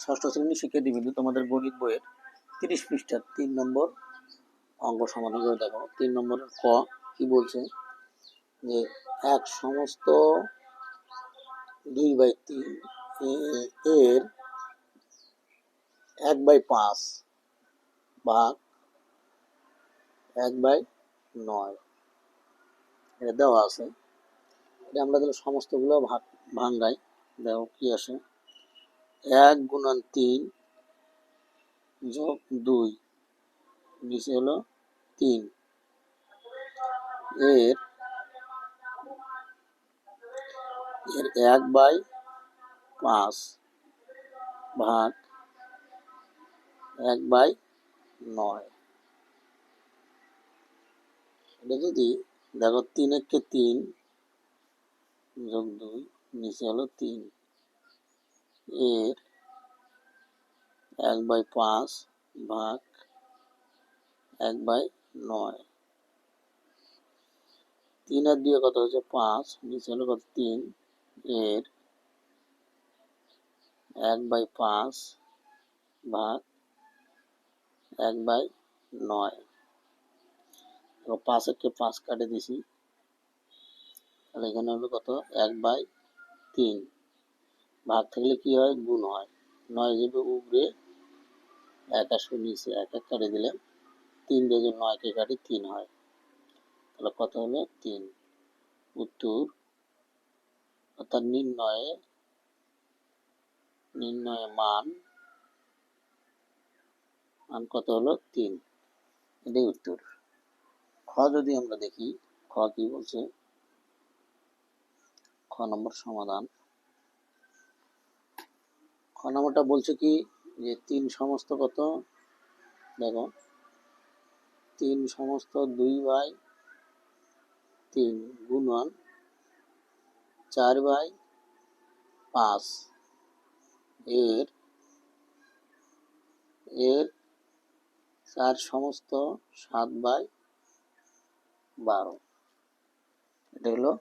ষষ্ঠ শ্রেণীর শিক্ষার্থীবৃন্দ, তোমাদের গণিত বইয়ের 30 পৃষ্ঠার 3 নম্বর অঙ্ক সমাধান করে দেখো। 3 নম্বরের ক কি বলছে যে এক সমস্ত 2/3 এর 1/5 ভাগ 1/9 এটা দেওয়া আছে। এটা আমরা তাহলে সমস্তগুলো ভাঙাই, দেখো কি আসে। 1 গুণন 3 যোগ 2 নিচে হলো 3 এর 1/5 ভাগ 1/9। এটা যদি দেখো 3 একে 3 যোগ 2 নিচে হলো 3 এর 1/5 ভাগ 1/9। 3 আর 2 কত হচ্ছে 5, নিচে হলো কত 3 এর 1/5 ভাগ 1/9। 5 একে 5 কাটে দিছি, তাহলে এখানে হলো কত 1/3। ভাগ থাকলে কি হয়, গুণ হয়। 9 যাবে উপরে, 1 আসবে নিচে, 1 কাটে দিলে 3 দিয়ে 9 কে কাটি 3 হয়, তাহলে কত হলো 3। উত্তর অর্থাৎ নির্ণয়ে মান কত হলো 3, এটাই উত্তর। খ যদি আমরা দেখি, খ কি বলছে, খ নম্বর সমাধান। খ নম্বরটা বলছে কি যে 3 সমস্ত কত, দেখো 3 সমস্ত 2/3 গুণন 4/5 এর 4 সমস্ত 7/12। এটা হলো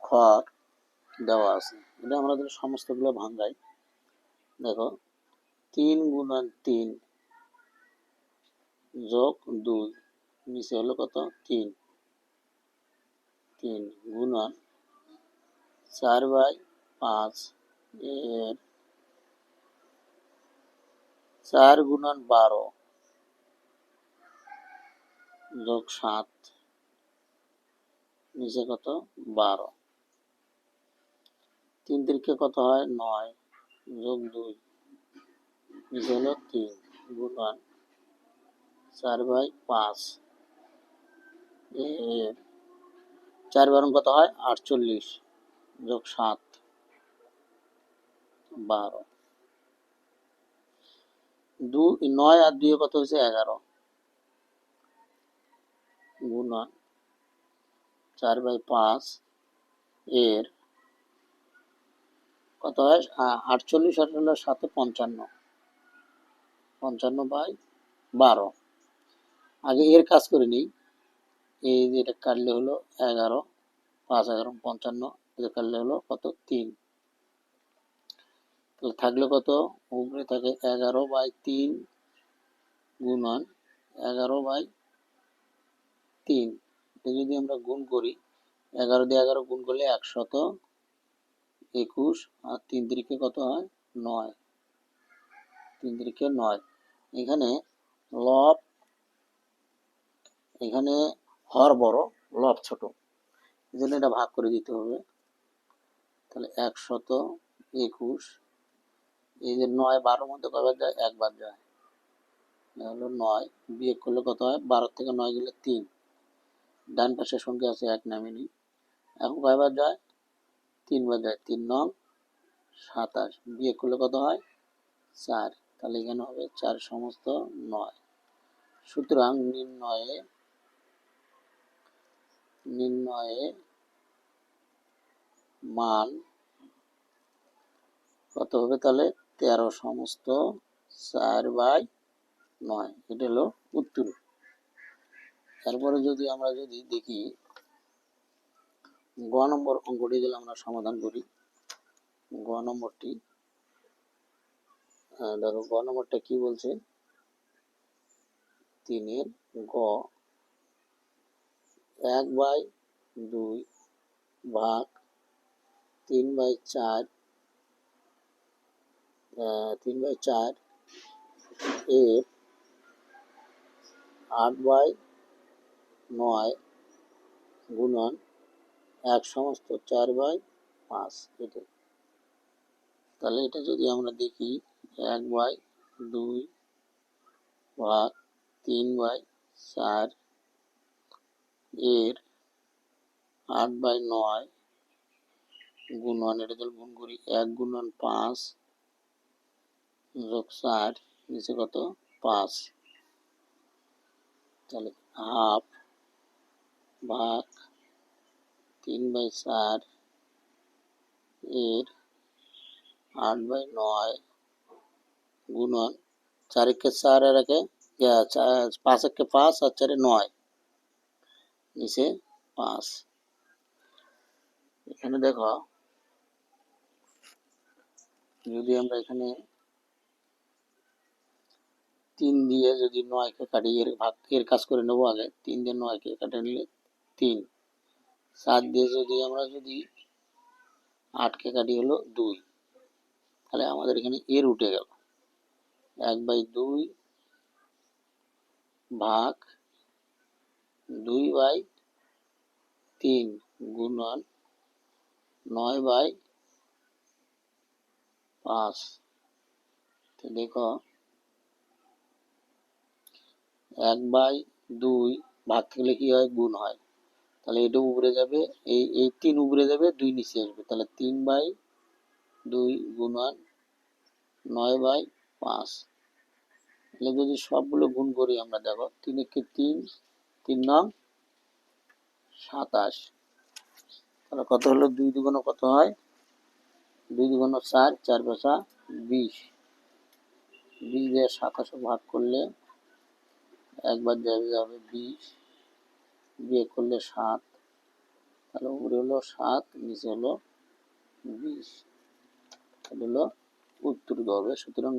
খ দেওয়া আছে। এটা আমরা সমস্তগুলো ভাঙাই, দেখো 3 গুণন 3 যোগ 2 নিচে হলো কত 3 গুণন 4/5 এর 4 গুণন 12 যোগ 7 নিচে কত 12। 3 তিরিকে কত হয় 9 যোগ 2 নিচে হলো 3 গুণন 4/5 এর 4 বারং কত হয় 48 যোগ 7 12। 9 আর 2 কত হয়েছে 11 গুণন 4/5 এর কত হয় 48 আর হলো 7 55 55/12। আগে এর কাজ করে নিই। এই যে এটা কাটলে হলো 11, 5 11 55, এটা কাটলে হলো কত 3, তাহলে থাকলে কত উপরে থাকে 11/3 গুণন 11/3। এটা যদি আমরা গুণ করি, 11 দিয়ে 11 গুণ করলে 121 আর 3 তিরিকে কত হয় 9, 3 তিরিকে 9। এখানে লব, এখানে হর বড় লব ছোট, এই জন্য এটা ভাগ করে দিতে হবে। তাহলে 121, এই যে 9 12 মধ্যে কয়বার যায়, একবার যায়, হলো 9। বিয়োগ করলে কত হয় 12 থেকে 9 গেলে 3, ডান পাশের সংখ্যা আছে 1 নামিয়ে নিই। এখন কয়বার যায় 3 বার যায়, 3 9 27, বিয়োগ করলে কত হয় 4, তাহলে এখানে হবে 4 সমস্ত 9। সুতরাং নির্ণয়ে মান কত হবে, তাহলে 13 সমস্ত 4/9, এটা হলো উত্তর। তারপরে যদি আমরা দেখি গ নম্বর অঙ্কটি যদি আমরা সমাধান করি, গ নম্বরটি দেখো গ নম্বরটা কি বলছে, 3 গ 1/2 ভাগ 3/4 3/4 এর 8/9 গুণন 1/4/5। এটা তাহলে এটা যদি আমরা দেখি 1/2 ভাগ 3/4 এর 8/9 গুণন, এটা যদি গুণ করি 1 গুণন 5 যোগ 4 নিচে কত 5, তাহলে হাফ ভাগ 3/4 এর 8/9 গুণন 4 একে 4 আর একে 5 একে 5 আর 4 9 নিচে 5। এখানে দেখো যদি আমরা এখানে 3 দিয়ে যদি 9 কে কাটি, এর ভাগের কাজ করে নেবো আগে। 3 দিয়ে 9 কে কাটে নিলে 3, 7 দিয়ে যদি আমরা 8 কে কাটি হলো 2, তাহলে আমাদের এখানে এর উঠে গেল 1/2 ভাগ 2/3 গুণন 9/5। তো দেখো 1/2 ভাগ থাকলে কি হয়, গুণ হয়, তাহলে এটা উপরে যাবে, এই 3 উপরে যাবে, 2 নিচে আসবে, তাহলে 3/2 গুণন 9/5। তাহলে যদি সবগুলো গুণ করি আমরা, দেখো 3 একে 3, 3 নং 27, তাহলে কত হলো, 2 দুগুণে কত হয়, 2 দুগুণে 4, 4 5 20, 20 দিয়ে 27 ভাগ করলে একবার যাবে 20, বিয়োগ করলে 7, তাহলে উপরে হলো 7, নিচে হলো 20, এটা হলো উত্তর হবে। সুতরাং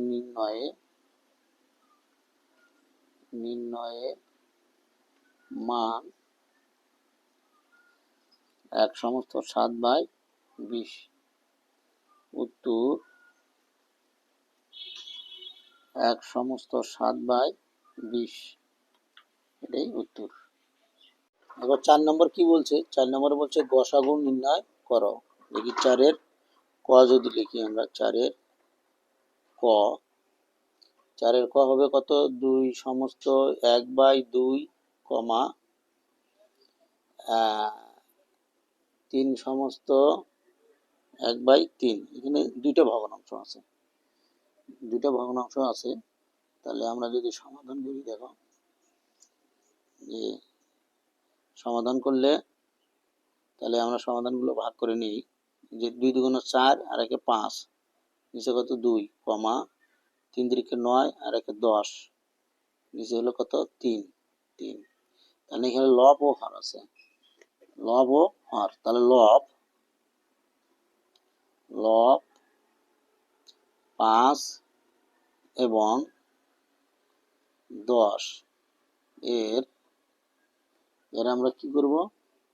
নির্ণয়ে মান 1/7/20, উত্তর 1/7/20, এটাই উত্তর। এবার 4 নম্বর কি বলছে, 4 নম্বরে বলছে গসাগু নির্ণয় করো। দেখি 4 ক যদি লিখি আমরা, 4 ক, 4 ক হবে কত, 2 সমস্ত 1/2 কমা 3 সমস্ত 1/3। এখানে দুইটা ভগ্নাংশ আছে, তাহলে আমরা যদি সমাধান করি, দেখো যে সমাধান করলে, তাহলে আমরা সমাধানগুলো ভাগ করে নিই, যে 2 দুগুণে 4 আর একে 5, নিচে কত 2 কমা 3 3 9 আর একে 10, নিচে হলো কত 3। তাহলে এখানে লব ও হর আছে, লব ও হর, তাহলে লব 5 এবং 10 এর আমরা কি করব,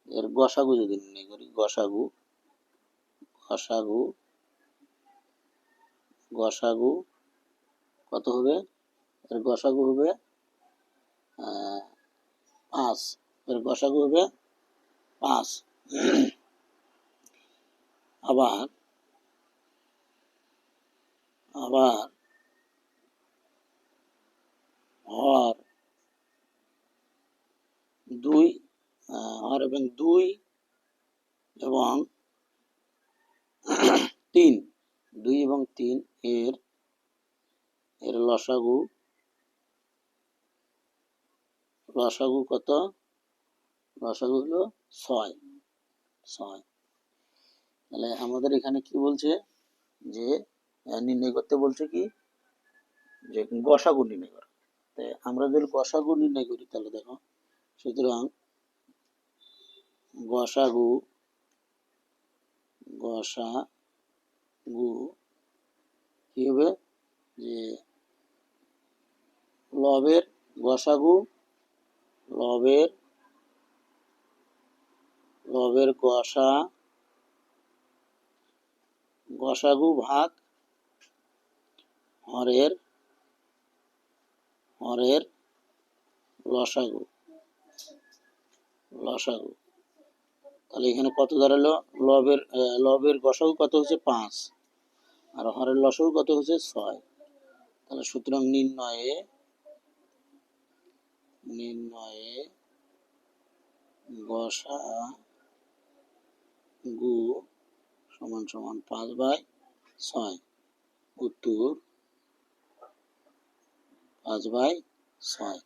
এর গসাগু যদি নির্ণয় করি, গসাগু কত হবে, এর গসাগু হবে 5, এর গসাগু হবে 5। আবার হর 2, হর এবং 2 এবং 3, 2 এবং 3 এর লসাগু কত, লসাগু হলো 6। তাহলে আমাদের এখানে কি বলছে, যে নির্ণয় করতে বলছে কি, যে গসাগু নির্ণয় করা। তাই আমরা যদি গসাগু নির্ণয় করি, তাহলে দেখো, সুতরাং গসাগু গু কি হবে যে লবের গসাগু লবের লবের গসাগু ভাগ হরের হরের লসাগু লসাগু। তাহলে এখানে কত দাঁড়ালো? লবের গসাগু কত হচ্ছে 5 আর হরের লসাগু কত হচ্ছে 6। তাহলে সুতরাং নির্ণয়ে গসাগু সমান সমান 5/6। উত্তর 5/6।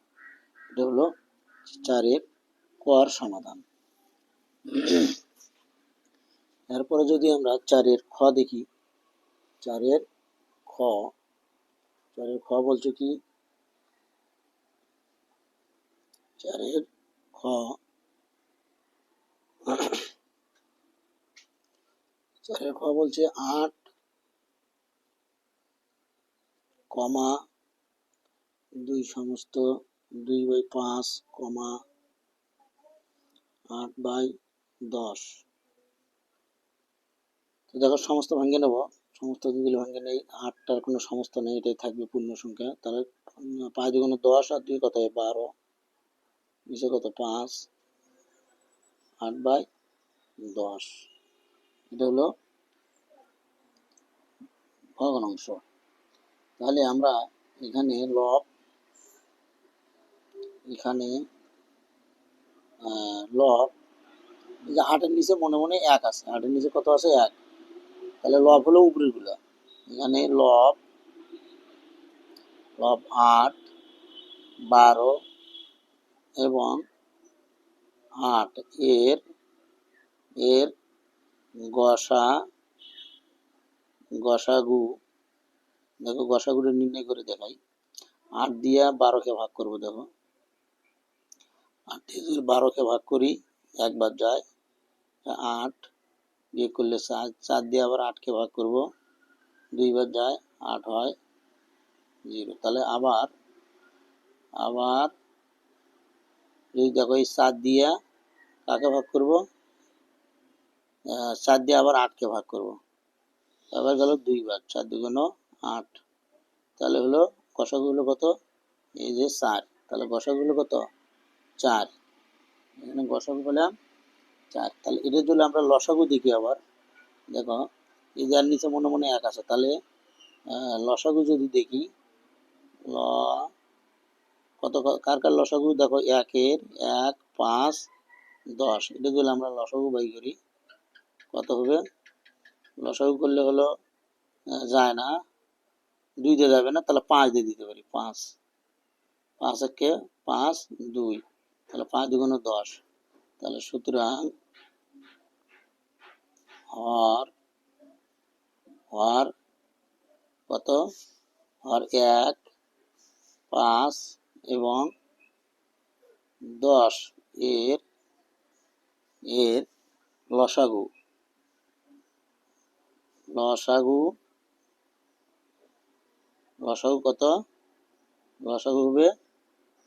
এটা হলো 4-এর কর সমাধান। এরপরে যদি আমরা 4-এর খ দেখি, 4-এর খ বলছে কি? 4-এর খ 4-এর খ বলছে 8, 2 সমস্ত 2/5, 8/10। তো দেখো সমস্ত ভাঙে নেব, সমস্ত দিলে ভাঙে নেই, 8টার কোনো সমস্ত নেই, এটাই থাকবে পূর্ণ সংখ্যা। তাহলে 5 দুগুণে 10 আর 2 কত হয় 12, নিচে কত 5, 8/10। এটা হলো ভগ্নাংশ। তাহলে আমরা এখানে লব যে 8-এর নিচে মনে মনে 1 আছে, 8-এর নিচে কত আছে 1। তাহলে লব হলো উপরের গুলা। এখানে লব 8, 12 এবং 8 এর গসাগু। দেখো গসাগুটা নির্ণয় করে দেখাই। 8 দিয়ে 12কে ভাগ করবো। দেখো 8 দিয়ে যদি 12কে ভাগ করি 1 বাদ যায়, 8 বিয়োগ করলে 4 দিয়ে আবার 8কে ভাগ করব, 2 বার যায়, 8 হয় 0। তাহলে আবার যদি দেখো এই 4 দিয়ে কাকে ভাগ করব, 4 দিয়ে আবার 8কে ভাগ করব, আবার গেল 2 বার, 4 2 8। তাহলে হলো গসাগু হলো কত? এই যে 4। তাহলে গসাগু হলো কত? 4। এখানে গসাগু পেলাম 4। তাহলে এটা যদি আমরা লসাগু দেখি, আবার দেখো এই যার নিচে মনে মনে 1 আছে, তাহলে লসাগু যদি দেখি, কত কার লসাগু দেখো 1-এর 1, 5, 10। এটা যদি আমরা লসাগু বাই করি কত হবে? লসাগু করলে হলো যায় না, 2 দিয়ে যাবে না, তাহলে 5 দিয়ে দিতে পারি। 5 1-এ 5, 2, তাহলে 5 2 10। তাহলে সুতরাং হর কত? হর 1, 5 এবং 10 এর লসাগু কত? লসাগু হবে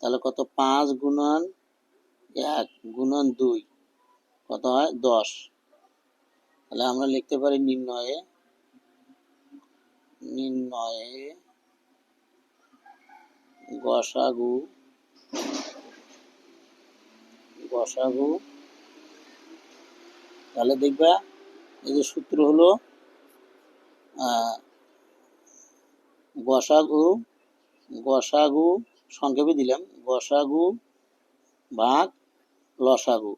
তাহলে কত? 5 গুণন 1 গুণন 2 কত হয়? 10। তাহলে আমরা লিখতে পারি নির্ণয়ে গসাগু তাহলে দেখবা এই যে সূত্র হলো গসাগু সংক্ষেপে দিলাম, গসাগু ভাগ লসাগু।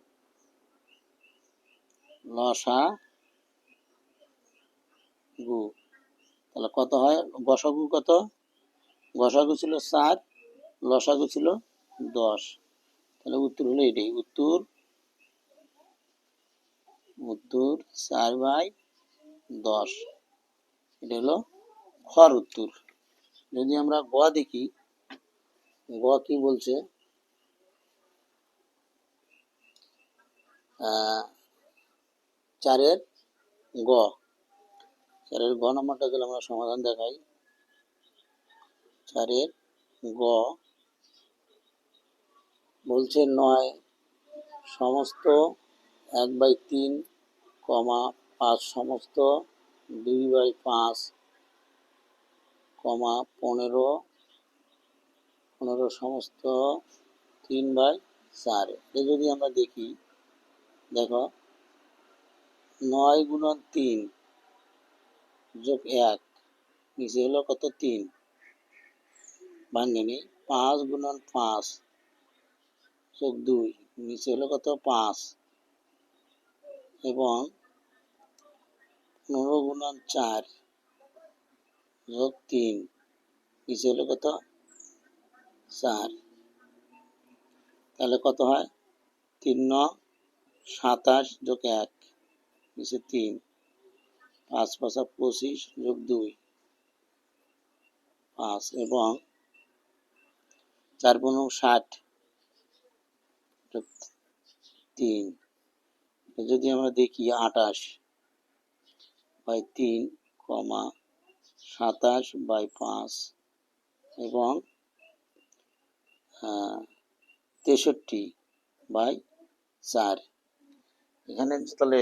তাহলে কত হয়? গসাগু কত? গসাগু ছিল 4, লসাগু ছিল 10। তাহলে উত্তর হলো এটাই। উত্তর 4/10। এটা হলো খর উত্তর। যদি আমরা গ দেখি, গ কি বলছে? 4-এর গ 4-এর গ নম্বরটা যদি আমরা সমাধান দেখাই, 4-এর গ বলছে 9 সমস্ত 1/3, 5 সমস্ত 2/5, 15 সমস্ত 3/4। এ যদি আমরা দেখি, দেখো 9 গুণন 3 যোগ 1 নিচে হলো কত 3, ভাঙে নেই। 5 গুণন 5 যোগ 2 নিচে হলো কত 5, এবং 15 গুণন 4 যোগ 3 নিচে হলো কত 4। তাহলে কত হয় 3 9 27 যোগ 1 নিচে 3, 5 5 25 যোগ 2 5, এবং 4 15 60 যোগ 3। যদি আমরা দেখি 28/3, 27/5 এবং 63/4। এখানে তাহলে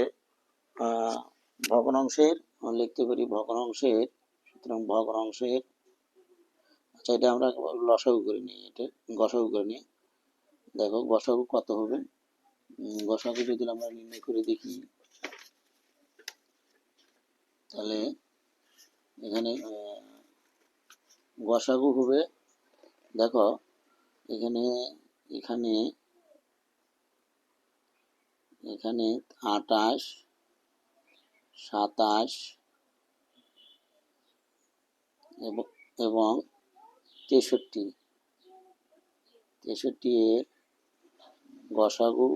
ভগ্নাংশের লিখতে পারি, ভগ্নাংশের, সুতরাং ভগ্নাংশের, আচ্ছা এটা আমরা লসাগু করে নিই, এটা গসাগু করে নিই। দেখো গসাগু কত হবে, গসাগু যদি আমরা নির্ণয় করে দেখি, তাহলে এখানে গসাগু হবে, দেখো এখানে এখানে এখানে 28, 27 এবং 63 এর গসাগু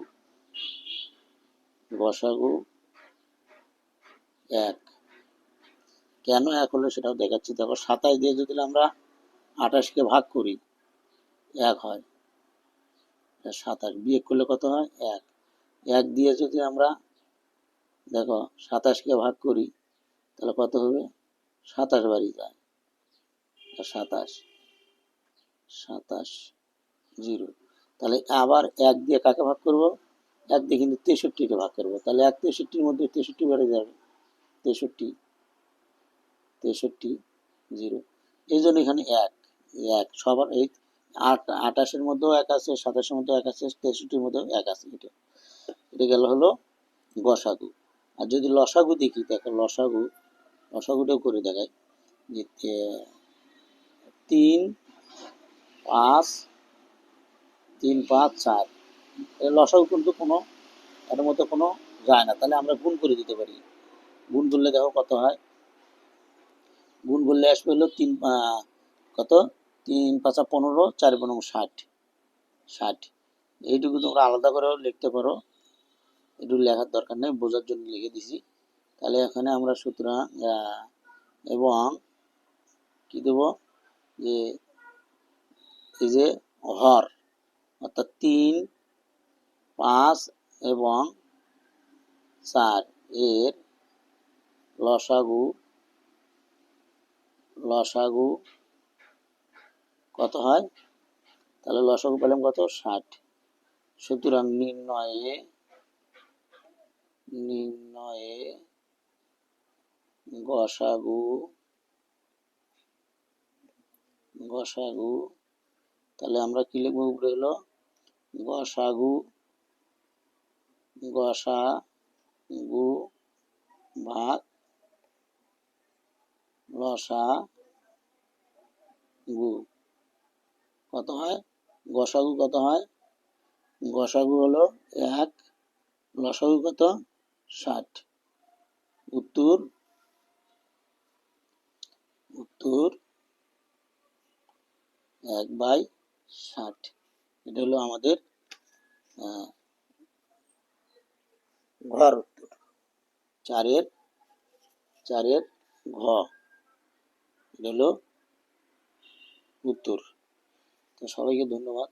1। কেন 1 হলো সেটাও দেখাচ্ছি। দেখো 27 দিয়ে যদি আমরা 28কে ভাগ করি 1 হয়, 27 বিয়োগ করলে কত হয় 1। 1 দিয়ে যদি আমরা দেখো 27কে ভাগ করি তাহলে কত হবে 27 বারই যায় 27, 0। তাহলে আবার 1 দিয়ে কাকে ভাগ করব, 1 দিয়ে কিন্তু 63কে ভাগ করব, তাহলে 1 63-র মধ্যে 63 বেড়ে যাবে, 63, 0। এই জন্য এখানে 1 সবার, এই 28-এর মধ্যেও 1 আছে, 27-এর মধ্যেও 1 আছে, 63-র মধ্যেও 1 আছে। এটা গেল হলো গসাগু। আর যদি লসাগু দেখি, দেখো লসাগুটাও করে দেখায় যে 3 5 3 5 4, এর লসাগু কিন্তু কোনো এর মধ্যে কোনো যায় না, তাহলে আমরা গুণ করে দিতে পারি। গুণ করলে দেখো কত হয়, গুণ করলে আসবে হলো 3 কত 3 5 15, 4 15 60। এইটুকু তোমরা আলাদা করেও লিখতে পারো, একটু লেখার দরকার নেই, বোঝার জন্য লিখে দিছি। তাহলে এখানে আমরা সুতরাং এবং কি দেব, যে এই যে হর, অর্থাৎ 3 5 এবং 4 এর লসাগু কত হয়, তাহলে লসাগু পেলাম কত 60। সুতরাং নির্ণয়ে গসাগু তাহলে আমরা কি লিখবো, উপরে হলো গসাগু ভাগ লসাগু কত হয়, গসাগু কত হয়, গসাগু হলো 1, লসাগু কত 60। উত্তর 1/60। এটা হলো আমাদের ঘর উত্তর, 4-এর ঘ, এটা হলো উত্তর। তো সবাইকে ধন্যবাদ।